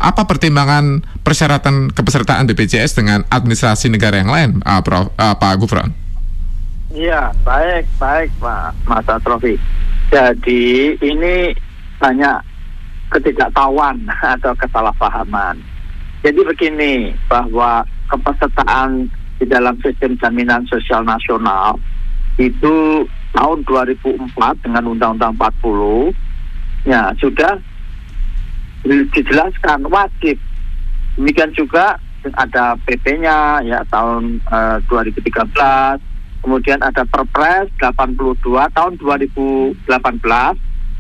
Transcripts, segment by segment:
Apa pertimbangan persyaratan kepesertaan BPJS dengan administrasi negara yang lain, Pak Gufron? Iya, baik Pak Mas Atrofi. Jadi ini banyak ketidaktahuan atau kesalahpahaman. Jadi begini, bahwa kepesertaan di dalam sistem jaminan sosial nasional itu tahun 2004 dengan Undang-Undang 40 ya sudah dijelaskan wajib. Demikian juga ada PP-nya ya tahun 2013. Kemudian ada Perpres 82 tahun 2018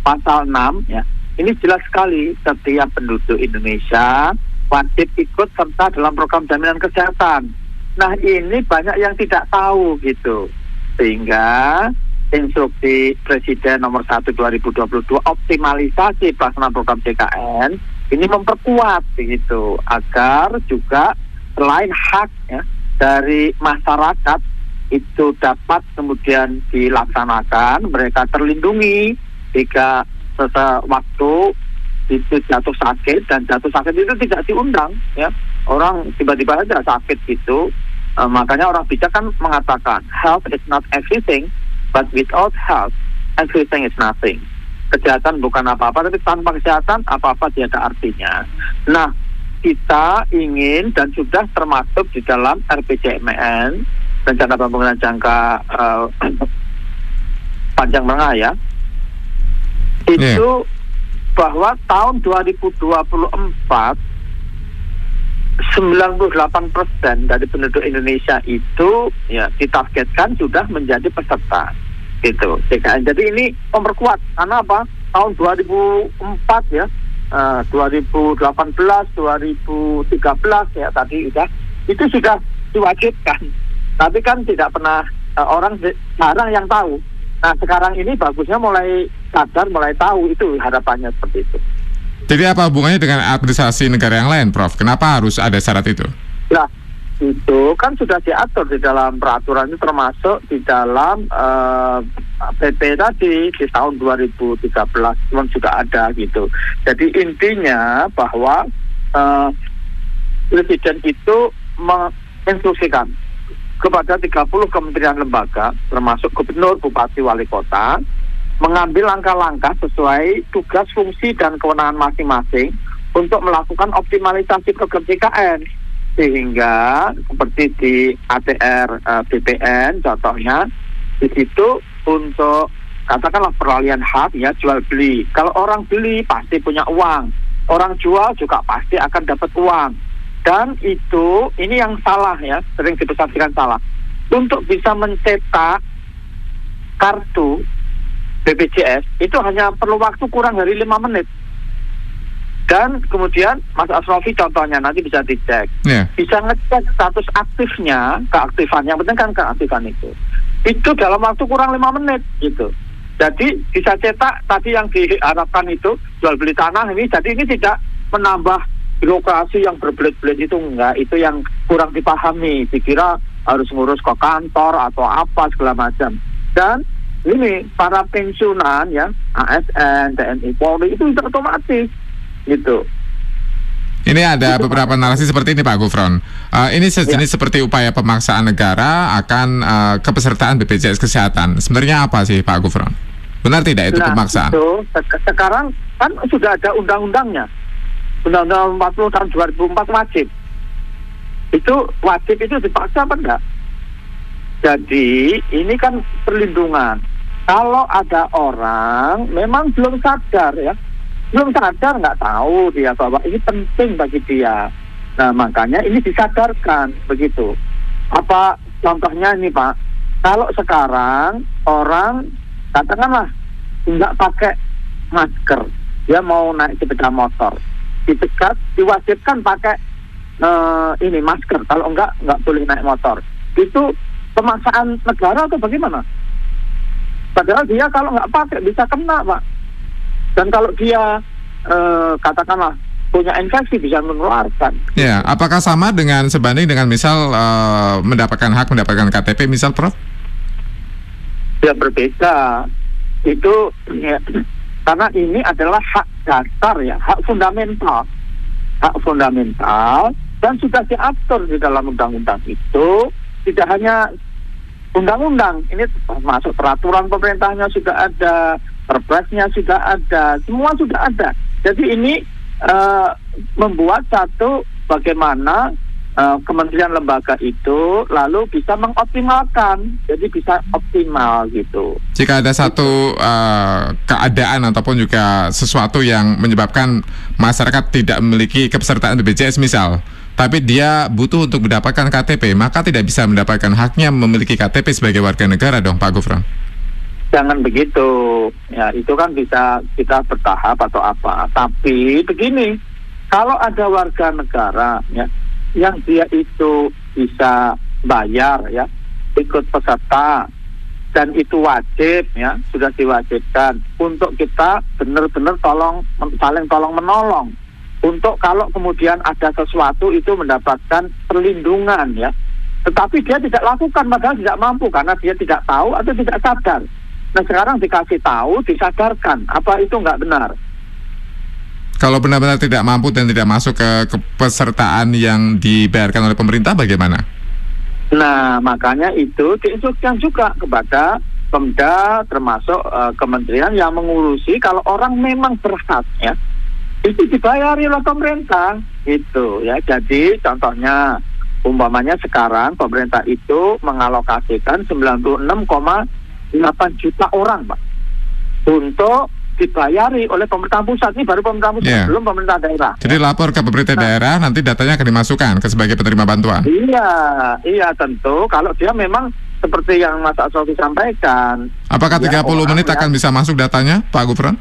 pasal 6 ya. Ini jelas sekali setiap penduduk Indonesia wajib ikut serta dalam program jaminan kesehatan. Nah, ini banyak yang tidak tahu gitu. Sehingga Instruksi Presiden nomor 1 2022 optimalisasi pelaksanaan program JKN ini memperkuat begitu agar juga selain hak ya dari masyarakat itu dapat kemudian dilaksanakan, mereka terlindungi jika sewaktu itu jatuh sakit, dan jatuh sakit itu tidak diundang ya, orang tiba-tiba saja sakit gitu. Makanya orang bijak kan mengatakan health is not everything, but without health everything is nothing. Kesehatan bukan apa-apa, tapi tanpa kesehatan apa-apa tidak ada artinya. Nah, kita ingin dan sudah termasuk di dalam RPJMN rencana pembangunan jangka panjang menengah ya, itu bahwa tahun 2024 98% dari penduduk Indonesia itu ya ditargetkan sudah menjadi peserta gitu JKN. Jadi ini memperkuat karena apa? Tahun 2004 ya, 2018, 2013 ya tadi itu sudah diwajibkan. Tapi kan tidak pernah orang jarang yang tahu. Nah, sekarang ini bagusnya mulai sadar, mulai tahu, itu harapannya seperti itu. Jadi apa hubungannya dengan administrasi negara yang lain, Prof? Kenapa harus ada syarat itu? Nah, itu kan sudah diatur di dalam peraturan itu, termasuk di dalam PP tadi di tahun 2013 juga ada gitu. Jadi intinya bahwa Presiden itu menginstruksikan kepada 30 kementerian lembaga, termasuk gubernur, bupati, wali kota, mengambil langkah-langkah sesuai tugas, fungsi, dan kewenangan masing-masing untuk melakukan optimalisasi program JKN. Sehingga seperti di ATR BPN contohnya, di situ untuk katakanlah peralihan hak ya, jual beli. Kalau orang beli pasti punya uang, orang jual juga pasti akan dapat uang. Dan itu, ini yang salah ya, sering dipersepsikan salah. Untuk bisa mencetak kartu BPJS itu hanya perlu waktu kurang dari 5 menit. Dan kemudian Mas Asrofi contohnya nanti bisa dicek, bisa ngecek status aktifnya, keaktifan, yang penting kan keaktifan itu dalam waktu kurang 5 menit gitu. Jadi bisa cetak tadi yang diharapkan itu jual beli tanah ini, jadi ini tidak menambah birokrasi yang berbelit-belit itu enggak, itu yang kurang dipahami, dikira harus ngurus ke kantor atau apa segala macam. Dan ini para pensiunan ya, ASN, TNI, Polri itu otomatis gitu. Ini ada beberapa narasi seperti ini, Pak Gufron. Ini sejenis seperti upaya pemaksaan negara akan kepesertaan BPJS Kesehatan. Sebenarnya apa sih, Pak Gufron? Benar tidak itu pemaksaan? Itu, sekarang kan sudah ada undang-undangnya. Undang-Undang 40 tahun 2004 wajib. Itu wajib itu dipaksa apa enggak? Jadi ini kan perlindungan. Kalau ada orang memang belum sadar ya, belum sadar, nggak tahu dia bahwa ini penting bagi dia. Nah, makanya ini disadarkan begitu. Apa contohnya ini, Pak? Kalau sekarang orang katakanlah nggak pakai masker, dia mau naik sepeda motor, dicegat, diwajibkan pakai ini masker. Kalau enggak boleh naik motor. Itu pemaksaan negara atau bagaimana? Padahal dia kalau nggak pakai bisa kena, Pak. Dan kalau dia katakanlah punya infeksi bisa menularkan. Ya, apakah sama dengan sebanding dengan misal mendapatkan hak mendapatkan KTP misal, Prof? Ya berbeda. Itu ya, karena ini adalah hak dasar ya, hak fundamental. hak fundamental dan sudah diatur di dalam undang-undang itu. Tidak hanya undang-undang, ini masuk peraturan pemerintahnya sudah ada, perpresnya sudah ada, semua sudah ada. Jadi ini membuat satu bagaimana kementerian lembaga itu lalu bisa mengoptimalkan, jadi bisa optimal gitu. Jika ada satu keadaan ataupun juga sesuatu yang menyebabkan masyarakat tidak memiliki kepesertaan BPJS misal, tapi dia butuh untuk mendapatkan KTP, maka tidak bisa mendapatkan haknya memiliki KTP sebagai warga negara dong, Pak Gufron? Jangan begitu, ya itu kan bisa kita bertahap atau apa. Tapi begini, kalau ada warga negara ya yang dia itu bisa bayar ya, ikut peserta dan itu wajib ya, sudah diwajibkan untuk kita benar-benar saling tolong menolong. Untuk kalau kemudian ada sesuatu itu mendapatkan perlindungan ya, tetapi dia tidak lakukan padahal tidak mampu karena dia tidak tahu atau tidak sadar. Nah sekarang dikasih tahu, disadarkan, apa itu nggak benar? Kalau benar-benar tidak mampu dan tidak masuk ke kepesertaan yang dibayarkan oleh pemerintah, bagaimana? Nah makanya itu diinstruksikan juga kepada Pemda termasuk kementerian yang mengurusi kalau orang memang berhak ya, itu dibayari oleh pemerintah itu ya. Jadi contohnya umpamanya sekarang pemerintah itu mengalokasikan 96,8 juta orang Pak untuk dibayari oleh pemerintah pusat. Ini baru pemerintah pusat, belum pemerintah daerah. Jadi lapor ke pemerintah daerah, nanti datanya akan dimasukkan ke sebagai penerima bantuan. Iya tentu kalau dia memang seperti yang Mas Asrofi sampaikan. Apakah 30 menit akan bisa masuk datanya, Pak Gufron?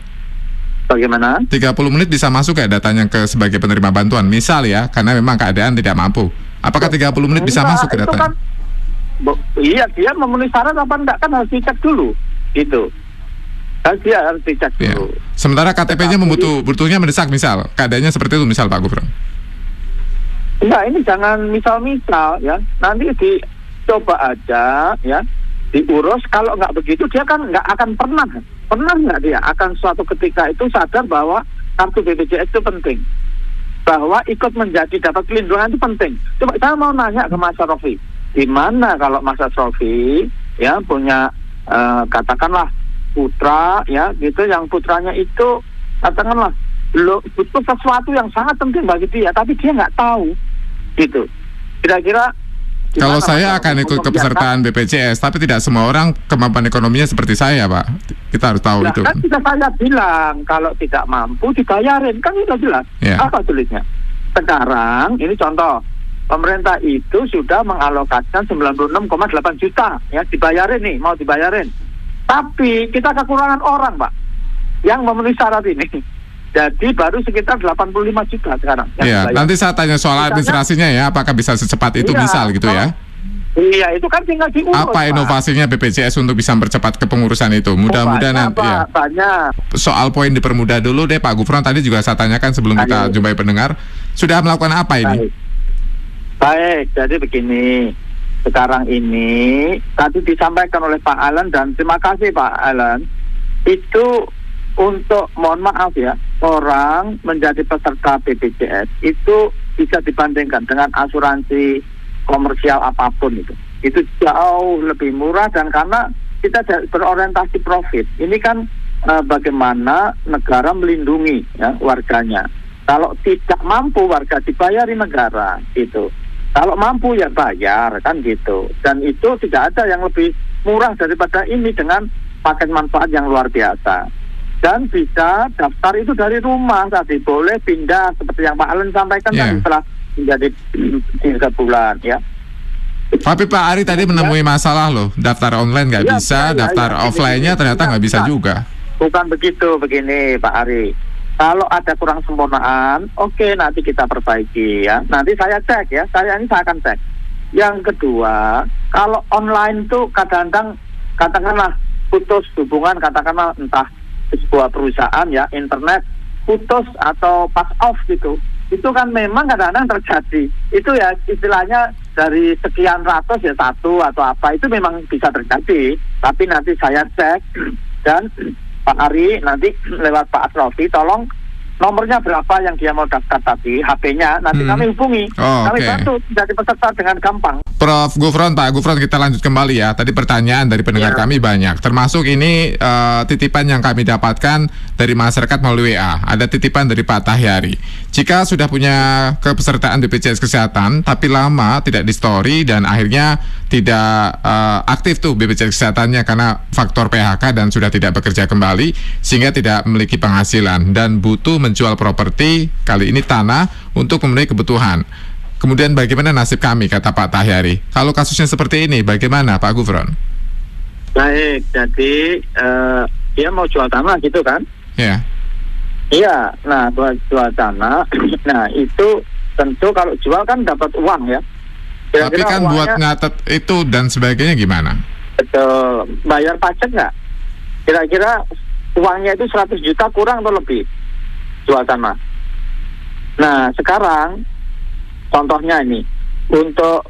Bagaimana? 30 menit bisa masuk ya datanya ke sebagai penerima bantuan, misal ya, karena memang keadaan tidak mampu. Apakah 30 menit bisa masuk ke datanya? Kan, iya, dia memenuhi syarat apa enggak kan harus dicek dulu, gitu. Dia harus dicek dulu. Sementara KTP-nya butuhnya mendesak misal, keadaannya seperti itu misal Pak Gufron. Enggak, ini jangan misal-misal ya. Nanti dicoba aja ya, diurus. Kalau nggak begitu dia kan nggak akan pernah nggak dia akan suatu ketika itu sadar bahwa kartu BPJS itu penting, bahwa ikut menjadi dapat pelindungan itu penting. Coba saya mau nanya ke Mas Asrofi, di mana kalau Mas Asrofi ya punya katakanlah putra ya gitu, yang putranya itu katakanlah butuh sesuatu yang sangat penting bagi dia, tapi dia nggak tahu gitu. Kira-kira kalau saya akan ikut kepesertaan BPJS, tapi tidak semua orang kemampuan ekonominya seperti saya, Pak. Kita harus tahu itu. Kan tidak saya bilang kalau tidak mampu dibayarin, kan sudah jelas. Apa sulitnya? Sekarang ini contoh, pemerintah itu sudah mengalokasikan 96,8 juta ya, dibayarin nih, mau dibayarin. Tapi kita kekurangan orang, Pak, yang memenuhi syarat ini. Jadi baru sekitar 85 juta sekarang. Iya, nanti saya tanya soal administrasinya ya, apakah bisa secepat itu misal gitu ya? Iya, itu kan tinggal diurus. Apa inovasinya BPJS untuk bisa mempercepat kepengurusan itu? Mudah-mudahan nanti ya. Banyak. Soal poin dipermudah dulu deh Pak Gufron, tadi juga saya tanyakan sebelum kita jumpai pendengar, sudah melakukan apa ini? Baik, jadi begini. Sekarang ini tadi disampaikan oleh Pak Alan dan terima kasih Pak Alan, itu untuk mohon maaf ya, orang menjadi peserta BPJS itu bisa dibandingkan dengan asuransi komersial apapun itu jauh lebih murah, dan karena kita berorientasi profit ini kan bagaimana negara melindungi ya warganya. Kalau tidak mampu warga dibayari negara itu, kalau mampu ya bayar kan gitu, dan itu tidak ada yang lebih murah daripada ini dengan paket manfaat yang luar biasa. Dan bisa daftar itu dari rumah tadi, boleh pindah seperti yang Pak Alan sampaikan tadi setelah menjadi 3 bulan ya. Tapi Pak Ari tadi menemui masalah loh, daftar online nggak bisa, daftar offline-nya ternyata nggak bisa juga. Bukan begitu, begini Pak Ari. Kalau ada kurang sempurnaan, oke, nanti kita perbaiki ya. Nanti saya cek ya, saya akan cek. Yang kedua, kalau online tuh kadang-kadang katakanlah putus hubungan, katakanlah entah sebuah perusahaan ya, internet putus atau pass off gitu, itu kan memang kadang-kadang terjadi. Itu ya istilahnya dari sekian ratus ya satu atau apa, itu memang bisa terjadi. Tapi nanti saya cek dan Pak Ari nanti lewat Pak Asrofi tolong nomornya berapa yang dia mau daftar tadi, HP-nya, nanti kami hubungi. Kami bantu jadi peserta dengan gampang. Prof. Gufron, Pak Gufron, kita lanjut kembali ya. Tadi pertanyaan dari pendengar kami banyak, termasuk ini titipan yang kami dapatkan dari masyarakat melalui WA. Ada titipan dari Pak Tahyari. Jika sudah punya kepesertaan BPJS Kesehatan, tapi lama tidak di story dan akhirnya tidak aktif tuh BPJS Kesehatannya karena faktor PHK dan sudah tidak bekerja kembali, sehingga tidak memiliki penghasilan dan butuh menjual properti, kali ini tanah, untuk memenuhi kebutuhan. Kemudian bagaimana nasib kami, kata Pak Tahyari? Kalau kasusnya seperti ini, bagaimana Pak Gufron? Baik, jadi dia mau jual tanah gitu kan? Ya. Iya, nah jual tanah, nah itu tentu kalau jual kan dapat uang ya. Tapi kan uangnya, buat ngatet itu dan sebagainya gimana? Betul, bayar pajak nggak? Kira-kira uangnya itu 100 juta kurang atau lebih jual tanah. Nah sekarang contohnya ini untuk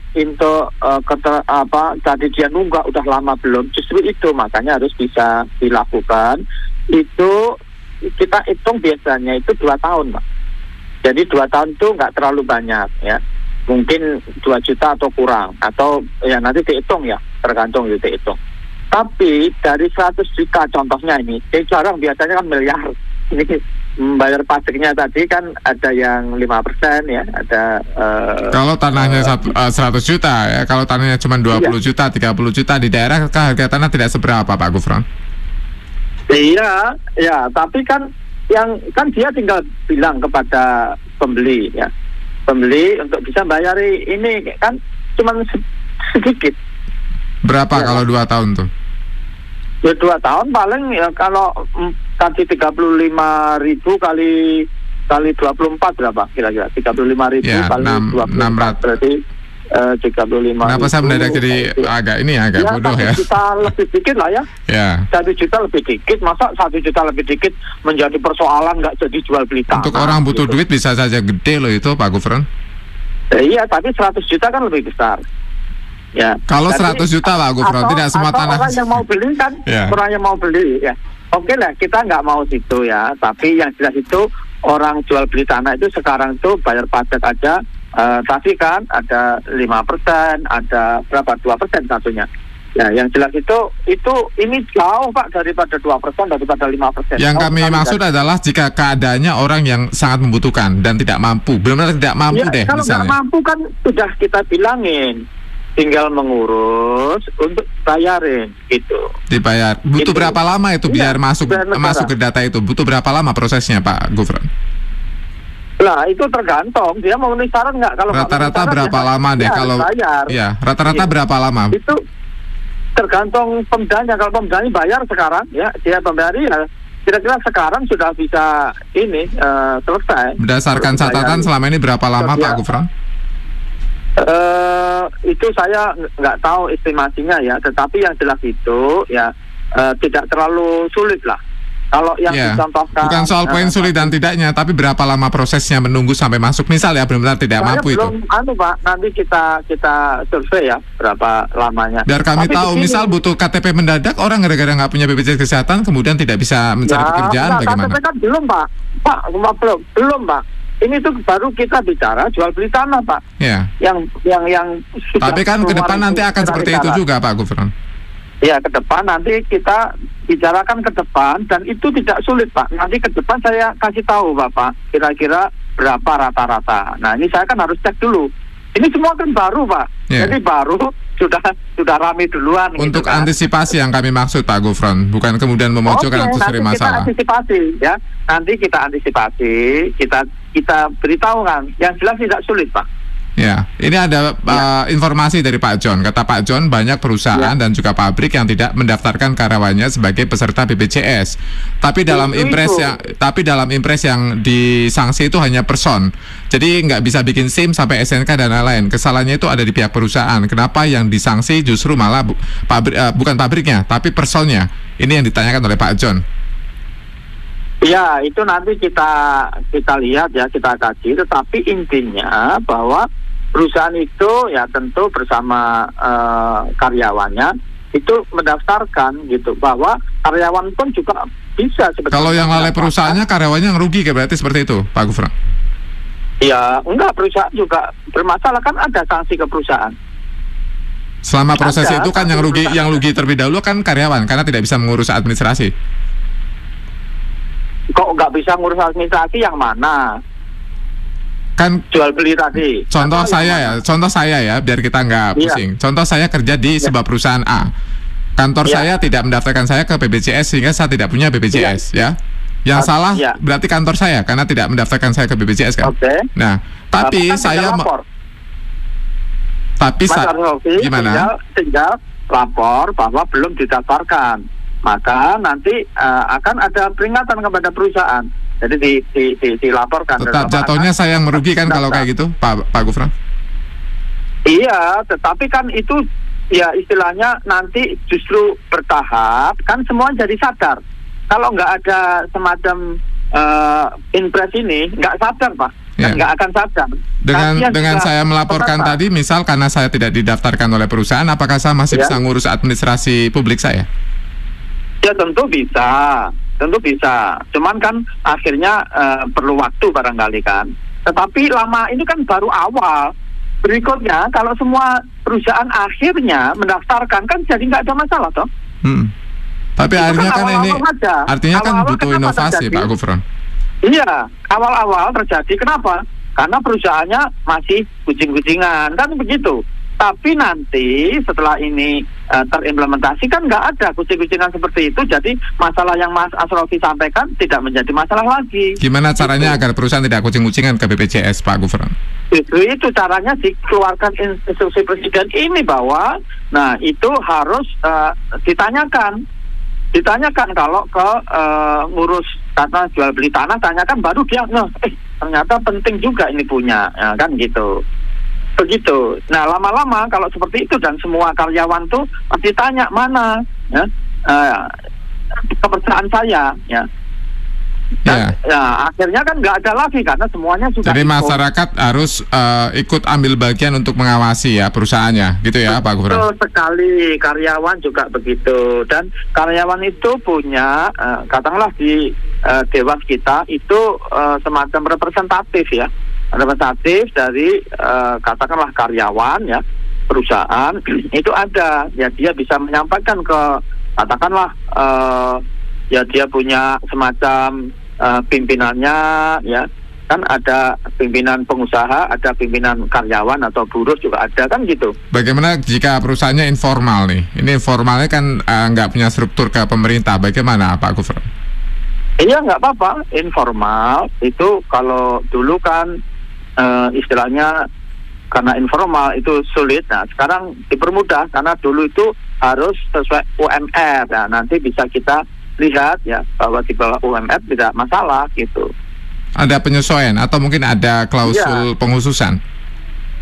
tadi dia nunggak udah lama belum, justru itu makanya harus bisa dilakukan. Itu kita hitung biasanya itu 2 tahun, Pak. Jadi 2 tahun itu nggak terlalu banyak ya, mungkin 2 juta atau kurang, atau ya nanti dihitung ya, tergantung dihitung. Tapi dari 100 juta contohnya ini, jarang, biasanya kan miliar. Ini membayar pajaknya tadi kan ada yang 5% ya, ada kalau tanahnya 100 juta ya, kalau tanahnya cuma 20 juta, 30 juta di daerah, harga tanah tidak seberapa, Pak Gufron. Iya, ya, tapi kan dia tinggal bilang kepada pembeli ya, pembeli untuk bisa bayari ini kan cuma sedikit. Berapa ya, kalau 2 tahun tuh? Ya 2 tahun paling ya, kalau tadi 35.000 kali 24 berapa kira-kira? 35.000 ya, kali 24 berarti 35. Kenapa saya mendadak jadi agak bodoh ya? 1 juta lebih dikit lah ya. Ya. 1 juta lebih dikit, masa 1 juta lebih dikit menjadi persoalan nggak jadi jual beli tanah. Untuk orang butuh duit bisa saja gede loh itu, Pak Gufron. Iya, tapi 100 juta kan lebih besar. Ya. Kalau 100 juta Pak Gufron, tidak semua tanah. Orang yang mau beli kan, orang yang mau beli ya. Oke lah, kita nggak mau situ ya. Tapi yang jelas itu orang jual beli tanah itu sekarang tuh bayar pajak aja. Tadi kan ada 5%, ada berapa 2% satunya. Ya, yang jelas itu ini jauh Pak daripada 2%, daripada 5%. Yang kami maksud adalah jika keadaannya orang yang sangat membutuhkan dan tidak mampu, benar-benar tidak mampu ya, deh kalau misalnya. Kalau nggak mampu kan sudah kita bilangin, tinggal mengurus untuk bayarin gitu. Dibayar. Butuh berapa lama itu biar masuk ke data itu? Butuh berapa lama prosesnya Pak Gufron? Lah itu tergantung dia mau memenuhi syarat nggak. Kalau rata-rata berapa lama deh kalau bayar. Ya, rata-rata berapa lama? Itu tergantung pemdanya. Kalau pemdanya bayar sekarang ya, dia pembayar ya kira-kira sekarang sudah bisa ini selesai. Berdasarkan catatan selama ini berapa lama Pak Gufron? Itu saya nggak tahu estimasinya ya, tetapi yang jelas itu ya tidak terlalu sulit lah. Kalau yang dicontohkan, bukan soal poin sulit dan tidaknya, tapi berapa lama prosesnya menunggu sampai masuk. Misal ya benar-benar tidak mampu belum, itu. Pak, nanti kita survei ya berapa lamanya. Biar kami tahu, misal butuh KTP mendadak, orang gara-gara nggak punya BPJS Kesehatan, kemudian tidak bisa mencari pekerjaan, bagaimana? KTP kan belum Pak, belum Pak. Ini tuh baru kita bicara jual beli tanah Pak. Ya. Yang sudah. Tapi kan ke depan nanti akan seperti itu juga Pak Gufron. Ya, ke depan nanti kita bicarakan ke depan dan itu tidak sulit Pak. Nanti ke depan saya kasih tahu Bapak kira-kira berapa rata-rata. Nah ini saya kan harus cek dulu. Ini semua kan baru Pak. Jadi baru sudah ramai duluan. Untuk gitu, kan. Antisipasi yang kami maksud Pak Gufron, bukan kemudian memojokkan atau sering masalah. Kita antisipasi ya. Nanti kita antisipasi, kita beritahu kan. Yang jelas tidak sulit Pak. Ya, ini ada informasi dari Pak John. Kata Pak John, banyak perusahaan dan juga pabrik yang tidak mendaftarkan karyawannya sebagai peserta BPJS. Tapi dalam impres yang disanksi itu hanya person. Jadi nggak bisa bikin SIM sampai SNK dan lain-lain. Kesalahannya itu ada di pihak perusahaan. Kenapa yang disanksi justru malah bukan pabriknya, tapi personnya? Ini yang ditanyakan oleh Pak John. Ya, itu nanti kita lihat ya, kita kaji. Tetapi intinya bahwa perusahaan itu ya tentu bersama karyawannya itu mendaftarkan gitu, bahwa karyawan pun juga bisa sebetulnya. Kalau yang lalai perusahaannya, karyawannya yang rugi, berarti seperti itu, Pak Gufron? Ya, enggak, perusahaan juga bermasalah, kan ada sanksi ke perusahaan. Selama proses Ada, itu kan yang rugi terlebih dahulu kan karyawan karena tidak bisa mengurus administrasi. Kok nggak bisa ngurus administrasi yang mana? Kan Jual beli tadi. contoh saya ya, biar kita nggak Iya. pusing. Contoh saya kerja di sebuah perusahaan A. Kantor Iya. saya tidak mendaftarkan saya ke BPJS sehingga saya tidak punya BPJS, ya. Yang salah Iya. berarti kantor saya karena tidak mendaftarkan saya ke BPJS kan. Oke. Nah, tapi Kan saya tinggal lapor. tapi Mas Arnofi, gimana? tinggal lapor bahwa belum didaftarkan. Maka nanti akan ada peringatan kepada perusahaan. Jadi dilaporkan. Tetap jatuhnya saya yang merugikan kalau kayak gitu, Pak Gufron. Iya, tetapi kan itu ya istilahnya nanti justru bertahap, kan semua jadi sadar. Kalau nggak ada semacam impres ini, nggak sadar, Pak. Ya. Nggak akan sadar. Dengan saya melaporkan tadi, misal karena saya tidak didaftarkan oleh perusahaan, apakah saya masih Ya. bisa ngurus administrasi publik saya? Ya tentu bisa. Cuman kan akhirnya perlu waktu barangkali kan. Tetapi lama ini kan baru awal. Berikutnya kalau semua perusahaan akhirnya mendaftarkan kan jadi nggak ada masalah toh. Tapi Itu akhirnya kan awal-awal ini saja. artinya kan Awal-awal butuh kenapa inovasi, terjadi? Pak Gufron. Iya, awal-awal terjadi kenapa? Karena perusahaannya masih kucing-kucingan kan begitu. Tapi nanti setelah ini terimplementasi kan nggak ada kucing-kucingan seperti itu. Jadi masalah yang Mas Asrofi sampaikan tidak menjadi masalah lagi. Gimana caranya agar perusahaan tidak kucing-kucingan ke BPJS, Pak Gufron? Itu caranya dikeluarkan instruksi presiden ini bahwa, nah itu harus ditanyakan kalau ke ngurus tanah jual beli tanah, tanyakan baru dia, ternyata penting juga ini punya, ya, kan gitu. Begitu. Nah lama-lama kalau seperti itu dan semua karyawan tuh pasti tanya mana, ya, kepercayaan saya, ya. Dan, ya akhirnya kan nggak ada lagi karena semuanya sudah. Jadi masyarakat harus ikut ambil bagian untuk mengawasi ya perusahaannya, gitu ya, Pak Gufron? Betul sekali, karyawan juga begitu. Dan karyawan itu punya, katakanlah di dewas kita itu semacam representatif ya, representatif dari katakanlah karyawan ya, perusahaan itu ada, ya dia bisa menyampaikan ke katakanlah ya dia punya semacam pimpinannya ya, kan ada pimpinan pengusaha, ada pimpinan karyawan atau buruh juga ada kan gitu. Bagaimana jika perusahaannya informal nih? Ini informalnya kan nggak punya struktur ke pemerintah, bagaimana Pak Gufron? Iya nggak apa-apa, informal itu kalau dulu kan istilahnya karena informal itu sulit. Nah sekarang dipermudah karena dulu itu harus sesuai UMR. Nah nanti bisa kita lihat ya bahwa di bawah UMR tidak masalah gitu. Ada penyesuaian atau mungkin ada klausul penghususan?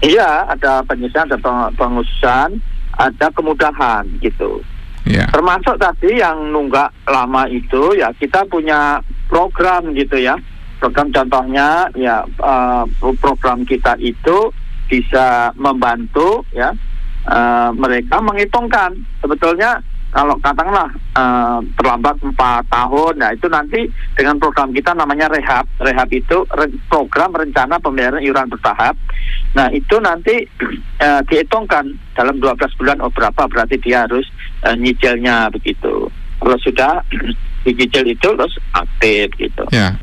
Iya, ada penyesuaian, ada penghususan, ada kemudahan gitu. Iya. Termasuk tadi yang nunggak lama itu ya kita punya program gitu ya. Program contohnya ya program kita itu bisa membantu ya mereka menghitungkan sebetulnya. Kalau katakanlah terlambat 4 tahun, nah itu nanti dengan program kita namanya rehab itu program rencana pembayaran iuran bertahap. Nah itu nanti dihitungkan dalam 12 bulan berapa berarti dia harus nyicilnya begitu. Kalau sudah dicicil itu terus aktif gitu. Ya.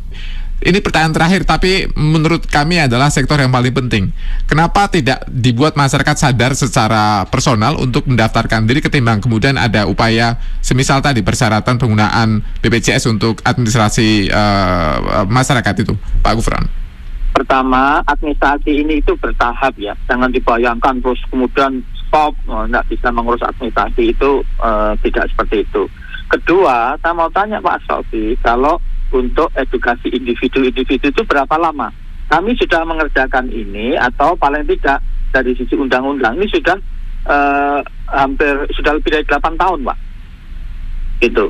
Ini pertanyaan terakhir, tapi menurut kami adalah sektor yang paling penting. Kenapa tidak dibuat masyarakat sadar secara personal untuk mendaftarkan diri ketimbang kemudian ada upaya semisal tadi persyaratan penggunaan BPJS untuk administrasi masyarakat itu, Pak Gufron? Pertama, administrasi ini itu bertahap ya. Jangan dibayangkan terus kemudian stop, nggak bisa mengurus administrasi itu, tidak seperti itu. Kedua, saya mau tanya Pak Sofi, kalau untuk edukasi individu-individu itu berapa lama? Kami sudah mengerjakan ini atau paling tidak dari sisi undang-undang ini sudah sudah lebih dari 8 tahun, Pak. Gitu.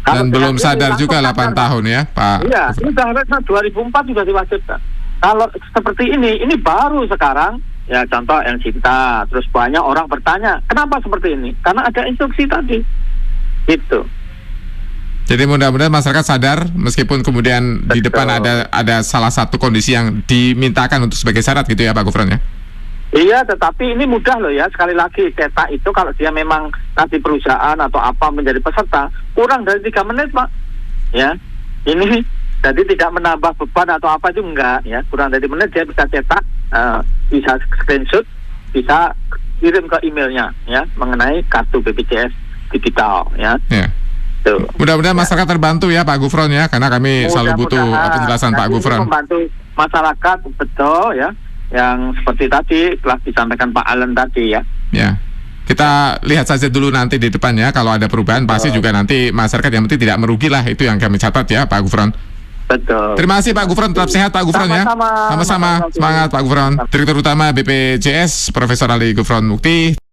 Dan belum sadar juga 8 tahun ya, Pak? Iya, ini sudah 2004 sudah diwajibkan. Kalau seperti ini baru sekarang, ya contoh yang cinta, terus banyak orang bertanya, kenapa seperti ini? Karena ada instruksi tadi. Gitu. Jadi mudah-mudahan masyarakat sadar meskipun kemudian di Betul. depan ada salah satu kondisi yang dimintakan untuk sebagai syarat gitu ya Pak Gufron ya. Iya, tetapi ini mudah loh ya. Sekali lagi, cetak itu kalau dia memang nanti perusahaan atau apa menjadi peserta, kurang dari 3 menit, Pak. Ya, ini jadi tidak menambah beban atau apa itu enggak ya. Kurang dari menit dia bisa cetak, bisa screenshot, bisa kirim ke emailnya ya mengenai kartu BPJS digital ya. Ya. Tuh. Mudah-mudahan masyarakat terbantu ya Pak Gufron ya, karena kami selalu butuh Mudah-mudahan. penjelasan Pak Nanti ini Gufron. membantu masyarakat betul ya, yang seperti tadi telah disampaikan Pak Alan tadi ya. Ya. Kita lihat saja dulu nanti di depan ya, kalau ada perubahan pasti juga nanti masyarakat yang penting tidak merugi lah, itu yang kami catat ya Pak Gufron. Betul. Terima kasih Pak Gufron, tetap sehat Pak Gufron ya. Sama-sama. Sama-sama, semangat Pak Gufron. Direktur Utama BPJS Profesor Ali Gufron Mukti.